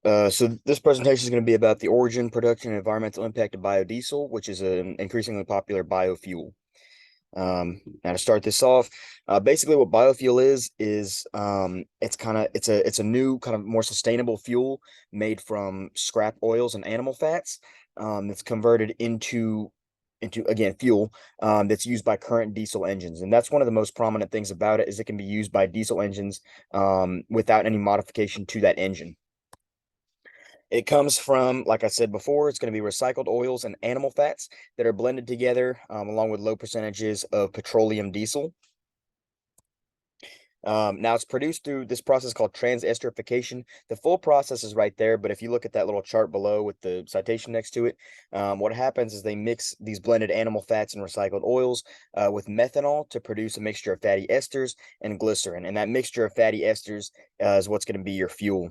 So this presentation is going to be about the origin, production, and environmental impact of biodiesel, which is an increasingly popular biofuel. Now to start this off, basically what biofuel is it's a new kind of more sustainable fuel made from scrap oils and animal fats. That's converted into again fuel that's used by current diesel engines, and that's one of the most prominent things about it is it can be used by diesel engines without any modification to that engine. It comes from, like I said before, it's going to be recycled oils and animal fats that are blended together along with low percentages of petroleum diesel. Now it's produced through this process called transesterification. The full process is right there, but if you look at that little chart below with the citation next to it, what happens is they mix these blended animal fats and recycled oils with methanol to produce a mixture of fatty esters and glycerin. And that mixture of fatty esters is what's going to be your fuel.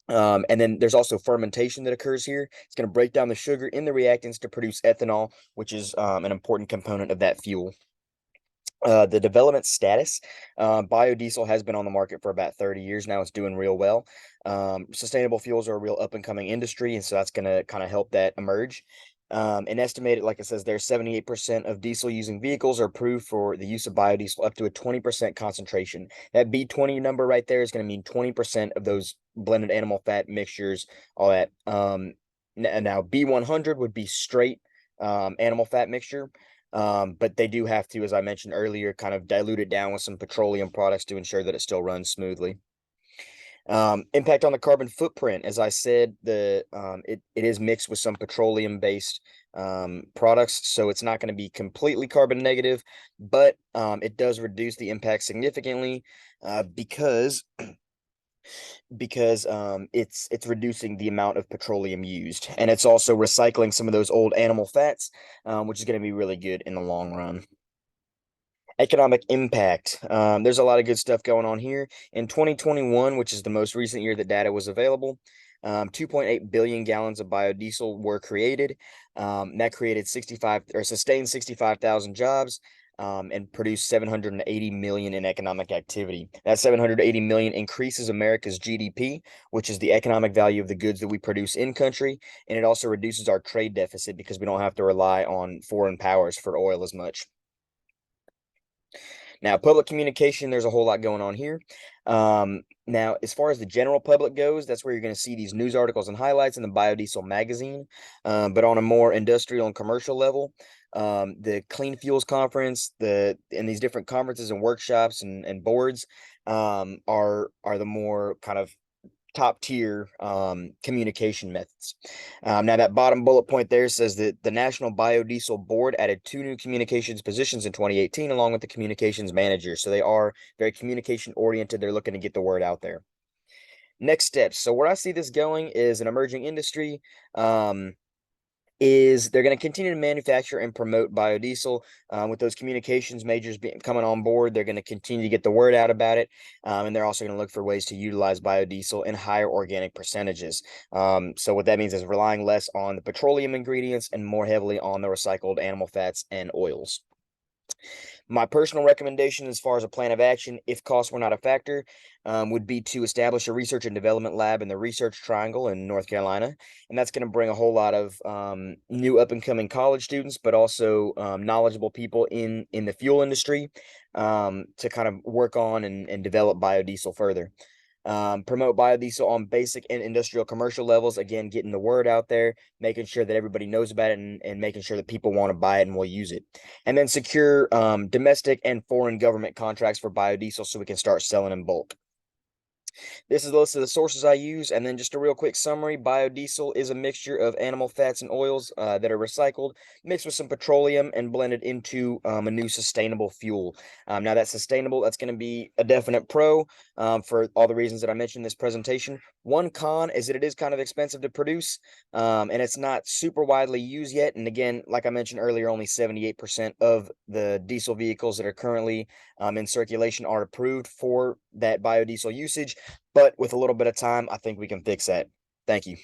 And then there's also fermentation that occurs here. It's going to break down the sugar in the reactants to produce ethanol, which is an important component of that fuel. The development status, biodiesel has been on the market for about 30 years now. It's doing real well. Sustainable fuels are a real up and coming industry, and so that's going to kind of help that emerge. And estimated, like it says there, 78% of diesel using vehicles are approved for the use of biodiesel up to a 20% concentration. That B20 number right there is going to mean 20% of those blended animal fat mixtures, all that. Now B100 would be straight animal fat mixture. But they do have to, as I mentioned earlier, kind of dilute it down with some petroleum products to ensure that it still runs smoothly. Impact on the carbon footprint, as I said, it is mixed with some petroleum based products, so it's not going to be completely carbon negative, but it does reduce the impact significantly because it's reducing the amount of petroleum used, and it's also recycling some of those old animal fats, which is going to be really good in the long run. Economic impact. There's a lot of good stuff going on here. In 2021, which is the most recent year that data was available, 2.8 billion gallons of biodiesel were created. That created 65 or sustained 65,000 jobs. And produced 780 million in economic activity. That 780 million increases America's GDP, which is the economic value of the goods that we produce in country, and it also reduces our trade deficit because we don't have to rely on foreign powers for oil as much. Now, public communication, there's a whole lot going on here. Now, as far as the general public goes, that's where you're going to see these news articles and highlights in the Biodiesel magazine. But on a more industrial and commercial level, the Clean Fuels Conference, and these different conferences and workshops and boards are the more kind of top tier communication methods. Now, that bottom bullet point there says that the National Biodiesel Board added 2 new communications positions in 2018, along with the communications manager. So they are very communication oriented. They're looking to get the word out there. Next steps. So where I see this going is an emerging industry. Is they're going to continue to manufacture and promote biodiesel with those communications majors coming on board. They're going to continue to get the word out about it, and they're also going to look for ways to utilize biodiesel in higher organic percentages. So what that means is relying less on the petroleum ingredients and more heavily on the recycled animal fats and oils. My personal recommendation, as far as a plan of action, if costs were not a factor, would be to establish a research and development lab in the Research Triangle in North Carolina. And that's going to bring a whole lot of new up and coming college students, but also knowledgeable people in the fuel industry to kind of work on and develop biodiesel further. Promote biodiesel on basic and industrial commercial levels. Again, getting the word out there, making sure that everybody knows about it, and making sure that people want to buy it and will use it. And then secure domestic and foreign government contracts for biodiesel so we can start selling in bulk. This is the list of the sources I use, and then just a real quick summary. Biodiesel is a mixture of animal fats and oils that are recycled, mixed with some petroleum, and blended into a new sustainable fuel. Now, that's sustainable. That's going to be a definite pro for all the reasons that I mentioned in this presentation. One con is that it is kind of expensive to produce, and it's not super widely used yet. And again, like I mentioned earlier, only 78% of the diesel vehicles that are currently in circulation are approved for that biodiesel usage. But with a little bit of time, I think we can fix that. Thank you.